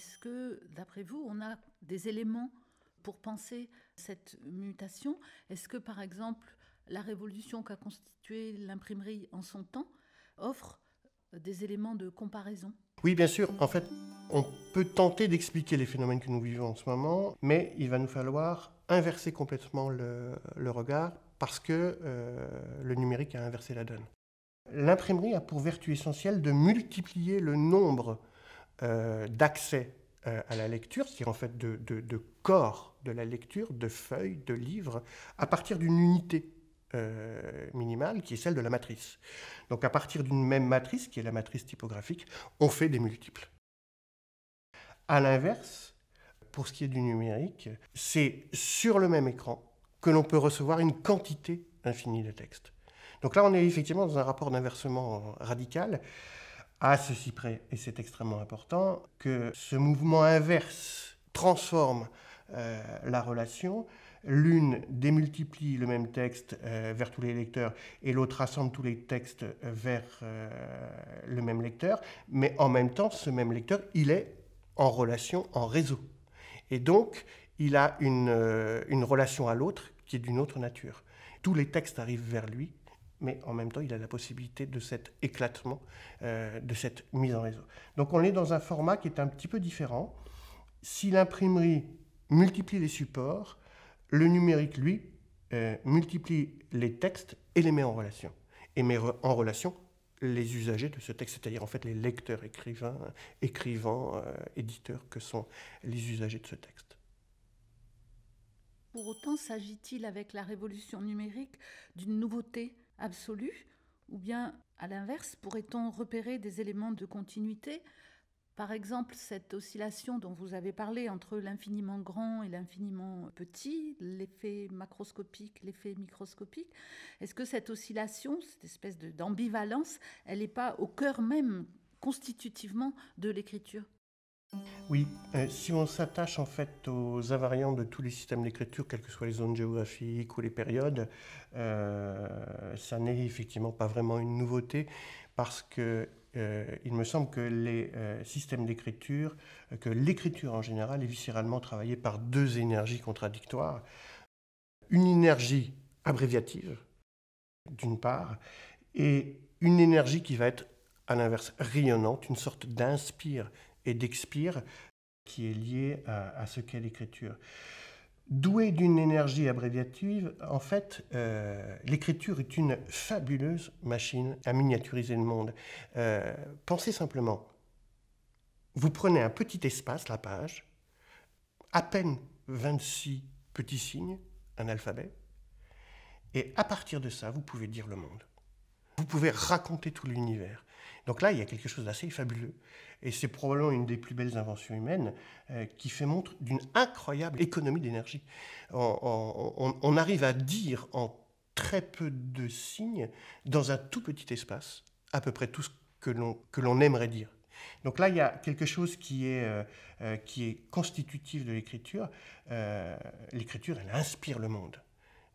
Est-ce que, d'après vous, on a des éléments pour penser cette mutation? Est-ce que, par exemple, la révolution qu'a constituée l'imprimerie en son temps offre des éléments de comparaison? Oui, bien sûr. En fait, on peut tenter d'expliquer les phénomènes que nous vivons en ce moment, mais il va nous falloir inverser complètement le regard parce que le numérique a inversé la donne. L'imprimerie a pour vertu essentielle de multiplier le nombre d'accès à la lecture, c'est-à-dire en fait de corps de la lecture, de feuilles, de livres, à partir d'une unité minimale qui est celle de la matrice. Donc à partir d'une même matrice, qui est la matrice typographique, on fait des multiples. À l'inverse, pour ce qui est du numérique, c'est sur le même écran que l'on peut recevoir une quantité infinie de texte. Donc là, on est effectivement dans un rapport d'inversement radical, à ceci près, et c'est extrêmement important, que ce mouvement inverse transforme la relation. L'une démultiplie le même texte vers tous les lecteurs et l'autre rassemble tous les textes vers le même lecteur, mais en même temps, ce même lecteur, il est en relation, en réseau. Et donc, il a une relation à l'autre qui est d'une autre nature. Tous les textes arrivent vers lui, mais en même temps, il a la possibilité de cet éclatement, de cette mise en réseau. Donc on est dans un format qui est un petit peu différent. Si l'imprimerie multiplie les supports, le numérique, lui, multiplie les textes et les met en relation. Et met en relation les usagers de ce texte, c'est-à-dire en fait les lecteurs, écrivains, éditeurs, que sont les usagers de ce texte. Pour autant, s'agit-il avec la révolution numérique d'une nouveauté absolue? Ou bien, à l'inverse, pourrait-on repérer des éléments de continuité? Par exemple, cette oscillation dont vous avez parlé entre l'infiniment grand et l'infiniment petit, l'effet macroscopique, l'effet microscopique, est-ce que cette oscillation, cette espèce d'ambivalence, elle n'est pas au cœur même, constitutivement, de l'écriture? Oui, si on s'attache en fait aux invariants de tous les systèmes d'écriture, quelles que soient les zones géographiques ou les périodes, ça n'est effectivement pas vraiment une nouveauté parce que il me semble que les systèmes d'écriture, que l'écriture en général est viscéralement travaillée par deux énergies contradictoires. Une énergie abréviative, d'une part, et une énergie qui va être à l'inverse rayonnante, une sorte d'inspire et d'expire qui est liée à ce qu'est l'écriture. Douée d'une énergie abréviative, en fait, l'écriture est une fabuleuse machine à miniaturiser le monde. Pensez simplement, vous prenez un petit espace, la page, à peine 26 petits signes, un alphabet, et à partir de ça, vous pouvez dire le monde. Vous pouvez raconter tout l'univers. Donc là, il y a quelque chose d'assez fabuleux. Et c'est probablement une des plus belles inventions humaines qui fait montre d'une incroyable économie d'énergie. On arrive à dire en très peu de signes, dans un tout petit espace, à peu près tout ce que l'on aimerait dire. Donc là, il y a quelque chose qui est constitutif de l'écriture. L'écriture, elle inspire le monde.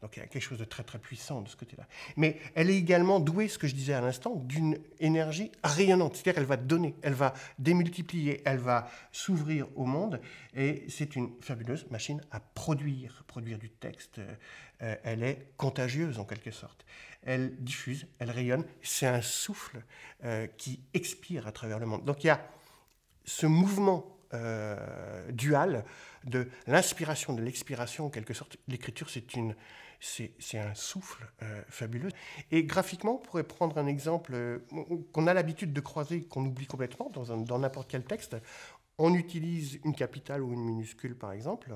Donc il y a quelque chose de très très puissant de ce côté-là. Mais elle est également douée, ce que je disais à l'instant, d'une énergie rayonnante. C'est-à-dire qu'elle va donner, elle va démultiplier, elle va s'ouvrir au monde. Et c'est une fabuleuse machine à produire du texte. Elle est contagieuse en quelque sorte. Elle diffuse, elle rayonne. C'est un souffle qui expire à travers le monde. Donc il y a ce mouvement dual de l'inspiration, de l'expiration, en quelque sorte. L'écriture, c'est un souffle fabuleux. Et graphiquement, on pourrait prendre un exemple qu'on a l'habitude de croiser, qu'on oublie complètement dans n'importe quel texte. On utilise une capitale ou une minuscule, par exemple.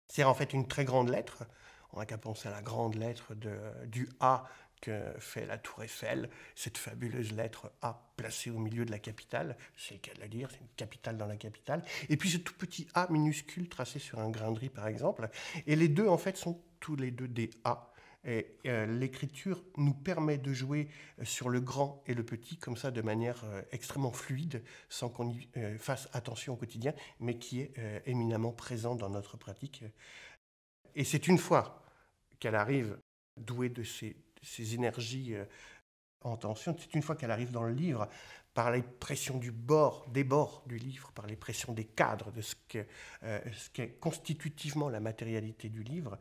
C'est en fait une très grande lettre. On n'a qu'à penser à la grande lettre du A que fait la tour Eiffel, cette fabuleuse lettre A placée au milieu de la capitale, c'est le cas de le dire, c'est une capitale dans la capitale, et puis ce tout petit A minuscule tracé sur un grain de riz par exemple, et les deux en fait sont tous les deux des A. Et l'écriture nous permet de jouer sur le grand et le petit comme ça de manière extrêmement fluide, sans qu'on y fasse attention au quotidien, mais qui est éminemment présent dans notre pratique. Et c'est une fois qu'elle arrive douée de ces énergies en tension. C'est une fois qu'elle arrive dans le livre, par les pressions des bords du livre, par les pressions des cadres, de ce qu'est constitutivement la matérialité du livre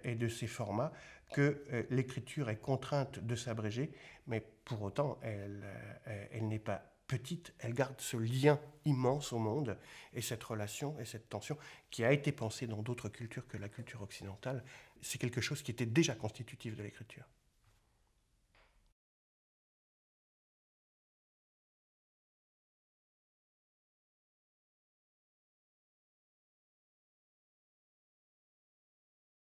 et de ses formats, que l'écriture est contrainte de s'abréger, mais pour autant, elle n'est pas petite, elle garde ce lien immense au monde et cette relation et cette tension qui a été pensée dans d'autres cultures que la culture occidentale. C'est quelque chose qui était déjà constitutif de l'écriture.